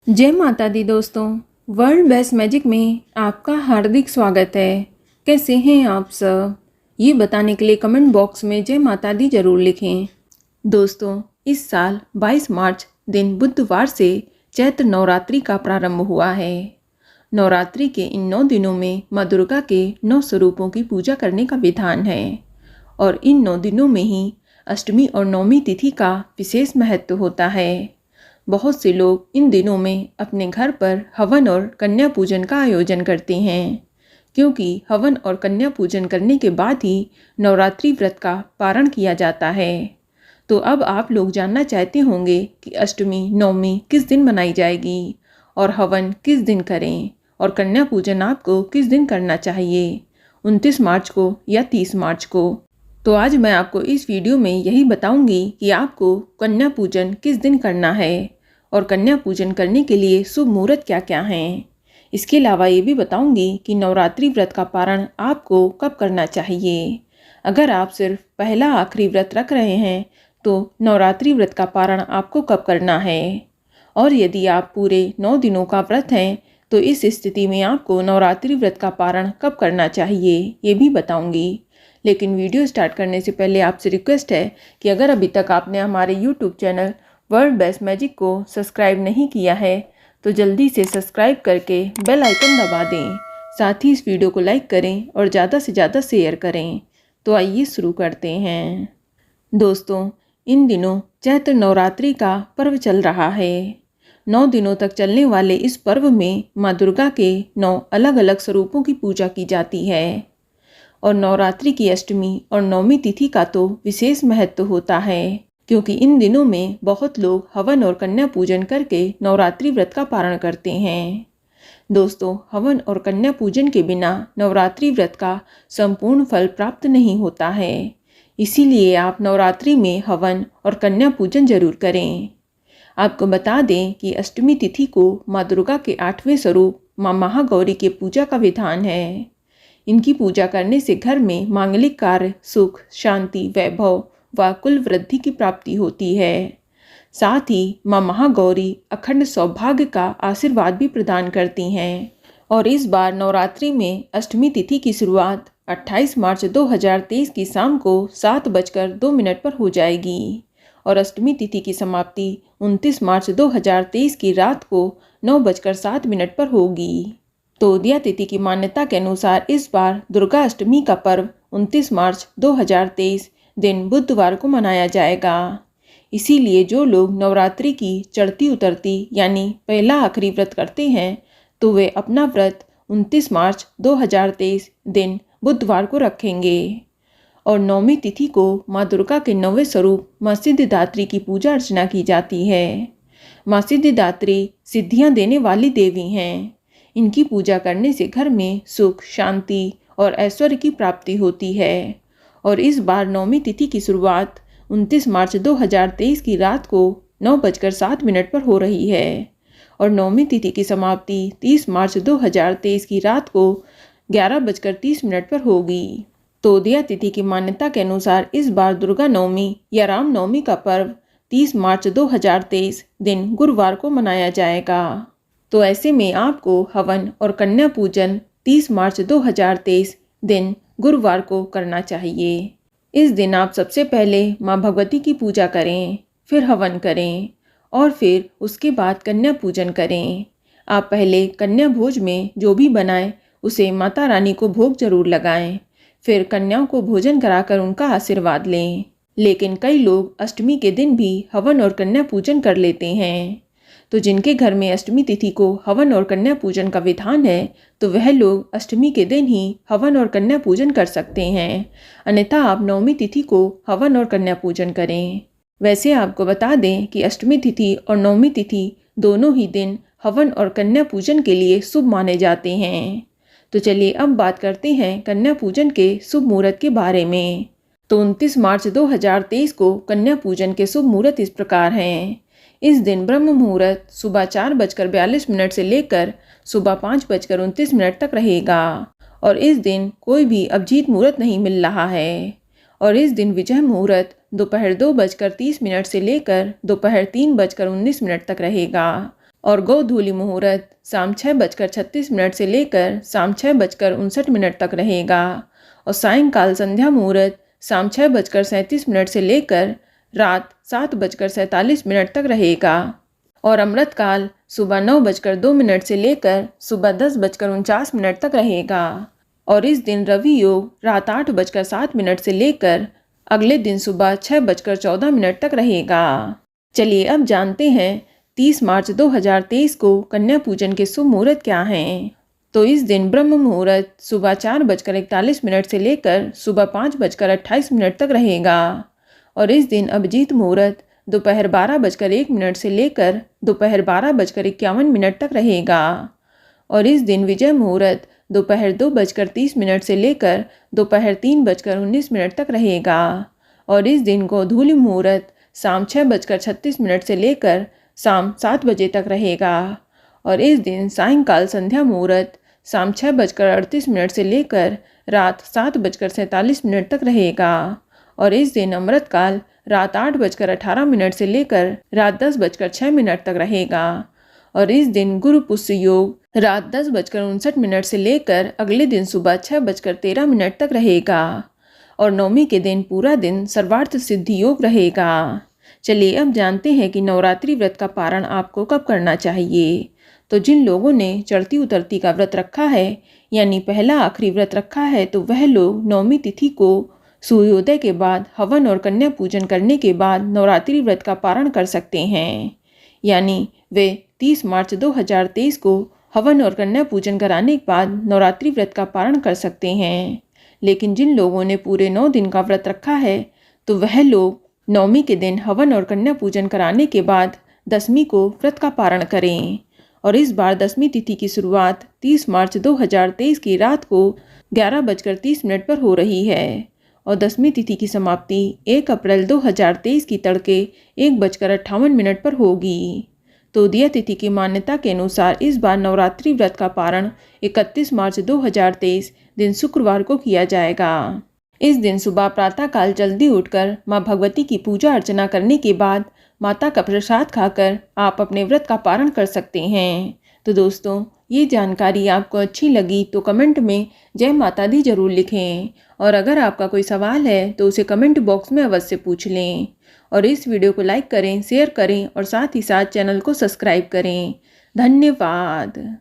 जय माता दी दोस्तों। वर्ल्ड बेस्ट मैजिक में आपका हार्दिक स्वागत है। कैसे हैं आप सब? ये बताने के लिए कमेंट बॉक्स में जय माता दी ज़रूर लिखें। दोस्तों, इस साल 22 मार्च दिन बुधवार से चैत्र नवरात्रि का प्रारंभ हुआ है। नवरात्रि के इन 9 दिनों में माँ दुर्गा के 9 स्वरूपों की पूजा करने का विधान है और इन 9 दिनों में ही अष्टमी और नवमी तिथि का विशेष महत्व होता है। बहुत से लोग इन दिनों में अपने घर पर हवन और कन्या पूजन का आयोजन करते हैं, क्योंकि हवन और कन्या पूजन करने के बाद ही नवरात्रि व्रत का पारण किया जाता है। तो अब आप लोग जानना चाहते होंगे कि अष्टमी नवमी किस दिन मनाई जाएगी और हवन किस दिन करें और कन्या पूजन आपको किस दिन करना चाहिए, 29 मार्च को या 30 मार्च को। तो आज मैं आपको इस वीडियो में यही बताऊंगी कि आपको कन्या पूजन किस दिन करना है और कन्या पूजन करने के लिए शुभ मुहूर्त क्या क्या हैं। इसके अलावा ये भी बताऊंगी कि नवरात्रि व्रत का पारण आपको कब करना चाहिए। अगर आप सिर्फ पहला आखिरी व्रत रख रहे हैं तो नवरात्रि व्रत का पारण आपको कब करना है, और यदि आप पूरे 9 दिनों का व्रत हैं तो इस स्थिति में आपको नवरात्रि व्रत का पारण कब करना चाहिए ये भी बताऊंगी। लेकिन वीडियो स्टार्ट करने से पहले आपसे रिक्वेस्ट है कि अगर अभी तक आपने हमारे YouTube channel world best magic को सब्सक्राइब नहीं किया है तो जल्दी से सब्सक्राइब करके बेल आइकन दबा दें। साथ ही इस वीडियो को लाइक करें और ज़्यादा से ज़्यादा शेयर करें। तो आइए शुरू करते हैं। दोस्तों, इन दिनों चैत्र नवरात्रि का पर्व चल रहा है। 9 दिनों तक चलने वाले इस पर्व में माँ दुर्गा के 9 अलग अलग स्वरूपों की पूजा की जाती है और नवरात्रि की अष्टमी और नवमी तिथि का तो विशेष महत्व होता है, क्योंकि इन दिनों में बहुत लोग हवन और कन्या पूजन करके नवरात्रि व्रत का पारण करते हैं। दोस्तों, हवन और कन्या पूजन के बिना नवरात्रि व्रत का संपूर्ण फल प्राप्त नहीं होता है। इसीलिए आप नवरात्रि में हवन और कन्या पूजन जरूर करें। आपको बता दें कि अष्टमी तिथि को माँ दुर्गा के 8वें स्वरूप माँ महागौरी के पूजा का विधान है। इनकी पूजा करने से घर में मांगलिक कार्य, सुख, शांति, वैभव व कुल वृद्धि की प्राप्ति होती है। साथ ही माँ महागौरी अखंड सौभाग्य का आशीर्वाद भी प्रदान करती हैं। और इस बार नवरात्रि में अष्टमी तिथि की शुरुआत 28 मार्च 2023 की शाम को 7:02 पर हो जाएगी और अष्टमी तिथि की समाप्ति 29 मार्च 2023 की रात को 9:07 पर होगी। तो उदया तिथि की मान्यता के अनुसार इस बार दुर्गा अष्टमी का पर्व 29 मार्च 2023 दिन बुधवार को मनाया जाएगा। इसीलिए जो लोग नवरात्रि की चढ़ती उतरती यानी पहला आखिरी व्रत करते हैं तो वे अपना व्रत 29 मार्च 2023 दिन बुधवार को रखेंगे। और नवमी तिथि को माँ दुर्गा के 9वें स्वरूप माँ सिद्धिदात्री की पूजा अर्चना की जाती है। माँ सिद्धिदात्री सिद्धियाँ देने वाली देवी हैं। इनकी पूजा करने से घर में सुख, शांति और ऐश्वर्य की प्राप्ति होती है। और इस बार नवमी तिथि की शुरुआत 29 मार्च 2023 की रात को 9:07 पर हो रही है और नवमी तिथि की समाप्ति 30 मार्च 2023 की रात को 11:30 पर होगी। तो उदया तिथि की मान्यता के अनुसार इस बार दुर्गा नवमी या राम नवमी का पर्व 30 मार्च 2023 दिन गुरुवार को मनाया जाएगा। तो ऐसे में आपको हवन और कन्या पूजन 30 मार्च 2023 दिन गुरुवार को करना चाहिए। इस दिन आप सबसे पहले माँ भगवती की पूजा करें, फिर हवन करें और फिर उसके बाद कन्या पूजन करें। आप पहले कन्या भोज में जो भी बनाएं उसे माता रानी को भोग जरूर लगाएं, फिर कन्याओं को भोजन कराकर उनका आशीर्वाद लें। लेकिन कई लोग अष्टमी के दिन भी हवन और कन्या पूजन कर लेते हैं। तो जिनके घर में अष्टमी तिथि को हवन और कन्या पूजन का विधान है तो वह लोग अष्टमी के दिन ही हवन और कन्या पूजन कर सकते हैं, अन्यथा आप नवमी तिथि को हवन और कन्या पूजन करें। वैसे आपको बता दें कि अष्टमी तिथि और नवमी तिथि दोनों ही दिन हवन और कन्या पूजन के लिए शुभ माने जाते हैं। तो चलिए अब बात करते हैं कन्या पूजन के शुभ मुहूर्त के बारे में। तो 29 मार्च 2023 को कन्या पूजन के शुभ मुहूर्त इस प्रकार हैं। इस दिन ब्रह्म मुहूर्त सुबह 4:42 से लेकर सुबह 5:29 तक रहेगा और इस दिन कोई भी अभिजीत मुहूर्त नहीं मिल रहा है। और इस दिन विजय मुहूर्त दोपहर 2:30 से लेकर दोपहर 3:19 तक रहेगा और गोधूलि मुहूर्त शाम 6:36 से लेकर शाम 6:59 तक रहेगा और सायंकाल संध्या मुहूर्त शाम 6:37 से लेकर रात 7:47 तक रहेगा और अमृतकाल सुबह 9:02 से लेकर सुबह 10:49 तक रहेगा और इस दिन रवि योग रात 8:07 से लेकर अगले दिन सुबह 6:14 तक रहेगा। चलिए अब जानते हैं 30 मार्च 2023 को कन्या पूजन के शुभ मुहूर्त क्या हैं। तो इस दिन ब्रह्म मुहूर्त सुबह 4:41 से लेकर सुबह 5:28 तक रहेगा और इस दिन अभिजीत मुहूर्त दोपहर 12:01 से लेकर दोपहर 12:51 तक रहेगा और इस दिन विजय मुहूर्त दोपहर 2:30 से लेकर दोपहर 3:19 तक रहेगा और इस दिन गोधूलि मुहूर्त शाम 6:36 से लेकर शाम 7 बजे तक रहेगा और इस दिन सायंकाल संध्या मुहूर्त शाम 6:38 से लेकर रात 7:47 तक रहेगा और इस दिन अमृतकाल रात 8:18 से लेकर रात 10:06 तक रहेगा और इस दिन गुरु पुष्य योग रात 10:59 से लेकर अगले दिन सुबह 6:13 तक रहेगा और नवमी के दिन पूरा दिन सर्वार्थ सिद्धि योग रहेगा। चलिए अब जानते हैं कि नवरात्रि व्रत का पारण आपको कब करना चाहिए। तो जिन लोगों ने चढ़ती उतरती का व्रत रखा है यानी पहला आखिरी व्रत रखा है तो वह लोग नवमी तिथि को सूर्योदय के बाद हवन और कन्या पूजन करने के बाद नवरात्रि व्रत का पारण कर सकते हैं। यानी वे 30 मार्च 2023 को हवन और कन्या पूजन कराने के बाद नवरात्रि व्रत का पारण कर सकते हैं। लेकिन जिन लोगों ने पूरे 9 दिन का व्रत रखा है तो वह लोग नवमी के दिन हवन और कन्या पूजन कराने के बाद दशमी को व्रत का पारण करें और इस बार दशमी तिथि की शुरुआत 30 मार्च 2023 की रात को 11:30 पर हो रही है और दशमी तिथि की समाप्ति 1 अप्रैल 2023 की तड़के 1:58 पर होगी। तो उदय तिथि की मान्यता के अनुसार इस बार नवरात्रि व्रत का पारण 31 मार्च 2023 दिन शुक्रवार को किया जाएगा। इस दिन सुबह प्रातःकाल जल्दी उठकर मां भगवती की पूजा अर्चना करने के बाद माता का प्रसाद खाकर आप अपने व्रत का पारण कर सकते हैं। तो दोस्तों ये जानकारी आपको अच्छी लगी तो कमेंट में जय माता दी जरूर लिखें और अगर आपका कोई सवाल है तो उसे कमेंट बॉक्स में अवश्य पूछ लें और इस वीडियो को लाइक करें, शेयर करें और साथ ही साथ चैनल को सब्सक्राइब करें। धन्यवाद।